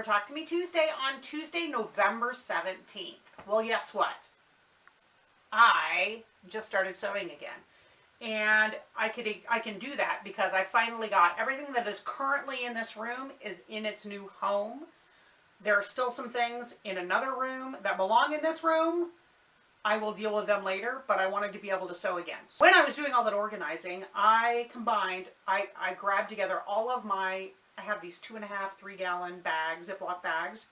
for Talk to Me Tuesday on Tuesday, November 17th. Well, guess what? I just started sewing again. And I can do that because I finally got everything that is currently in this room is in its new home. There are still some things in another room that belong in this room. I will deal with them later, but I wanted to be able to sew again. So when I was doing all that organizing, I grabbed together all of my, I have these 2.5, 3-gallon bags, Ziploc bags,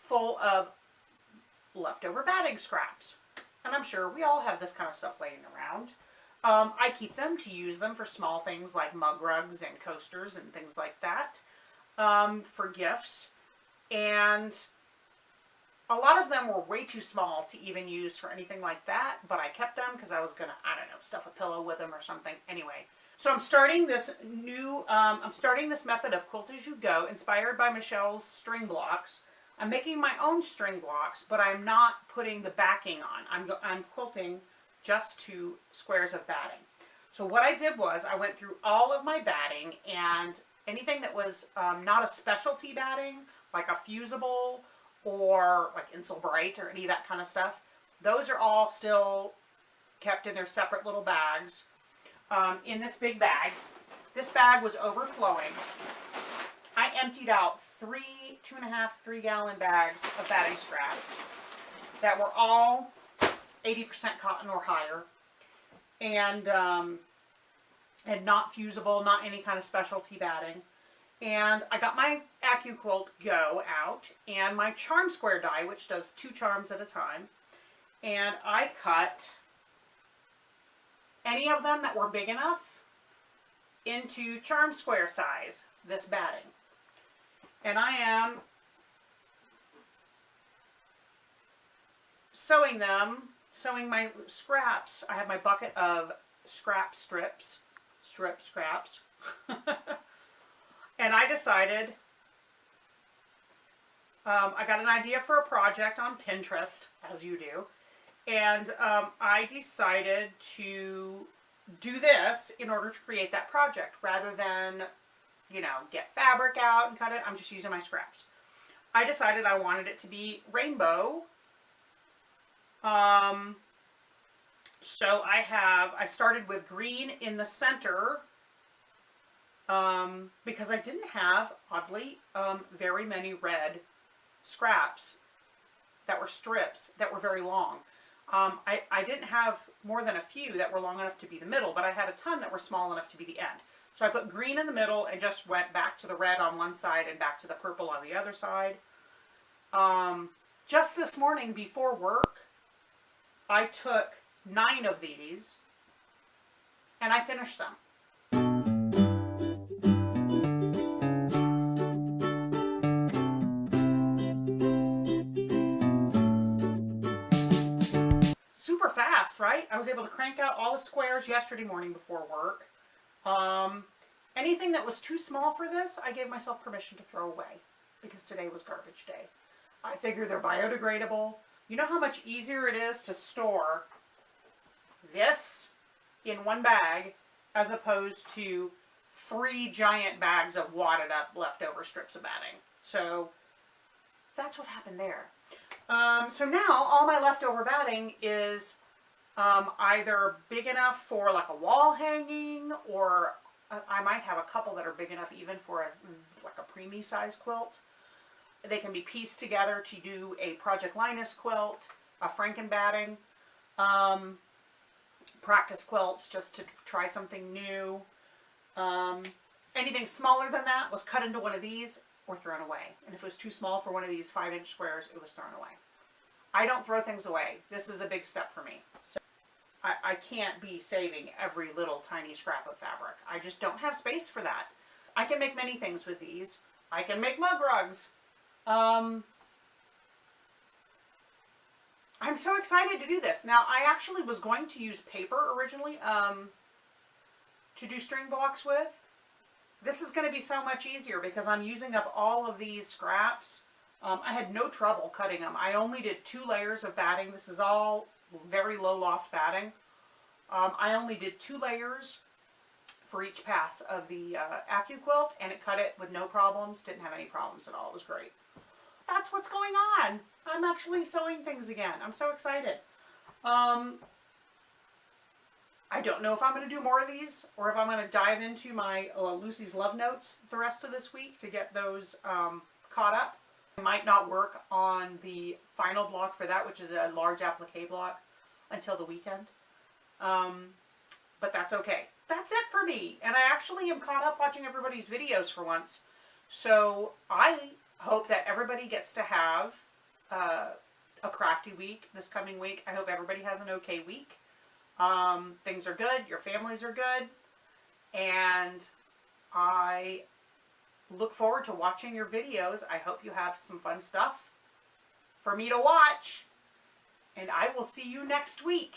full of leftover batting scraps. And I'm sure we all have this kind of stuff laying around. I keep them to use them for small things like mug rugs and coasters and things like that, for gifts. And a lot of them were way too small to even use for anything like that, but I kept them because I was going to, I don't know, stuff a pillow with them or something. Anyway, so I'm starting this method of Quilt-as-you-go, inspired by Michelle's string blocks. I'm making my own string blocks, but I'm not putting the backing on. I'm quilting just 2 squares of batting. So what I did was I went through all of my batting, and anything that was not a specialty batting, like a fusible or like Insul Bright or any of that kind of stuff, those are all still kept in their separate little bags in this big bag. This bag was overflowing. I emptied out 2.5, 3-gallon bags of batting scraps that were all 80% cotton or higher, and not fusible, not any kind of specialty batting. And I got my Quilt-as-you-go out and my charm square die, which does 2 charms at a time, and I cut any of them that were big enough into charm square size, this batting. And I am sewing my scraps. I have my bucket of scraps. And I decided, I got an idea for a project on Pinterest, as you do, and I decided to do this in order to create that project, rather than, you know, get fabric out and cut it. I'm just using my scraps. I decided I wanted it to be rainbow. So I started with green in the center, because I didn't have, oddly, very many red scraps that were strips that were very long. I didn't have more than a few that were long enough to be the middle, but I had a ton that were small enough to be the end. So I put green in the middle and just went back to the red on one side and back to the purple on the other side. Just this morning before work, I took 9 of these and I finished them. Super fast, right? I was able to crank out all the squares yesterday morning before work. Anything that was too small for this, I gave myself permission to throw away because today was garbage day. I figure they're biodegradable. You know how much easier it is to store this in one bag as opposed to 3 giant bags of wadded up leftover strips of batting. So that's what happened there. So now all my leftover batting is either big enough for like a wall hanging, or I might have a couple that are big enough even for like a preemie size quilt. They can be pieced together to do a Project Linus quilt, a Franken batting, practice quilts just to try something new. Anything smaller than that was cut into one of these or thrown away. And if it was too small for one of these 5-inch squares, it was thrown away. I don't throw things away. This is a big step for me. So I can't be saving every little tiny scrap of fabric. I just don't have space for that. I can make many things with these. I can make mug rugs. I'm so excited to do this. Now, I actually was going to use paper originally to do string blocks with. This is going to be so much easier because I'm using up all of these scraps. I had no trouble cutting them. I only did 2 layers of batting. This is all very low loft batting. I only did 2 layers for each pass of the AccuQuilt, and it cut it with no problems. Didn't have any problems at all. It was great. That's what's going on. I'm actually sewing things again. I'm so excited. I don't know if I'm going to do more of these or if I'm going to dive into my Lucy's Love Notes the rest of this week to get those caught up. I might not work on the final block for that, which is a large applique block, until the weekend. But that's okay. That's it for me. And I actually am caught up watching everybody's videos for once. So I hope that everybody gets to have a crafty week this coming week. I hope everybody has an okay week. Things are good. Your families are good. And I look forward to watching your videos. I hope you have some fun stuff for me to watch. And I will see you next week.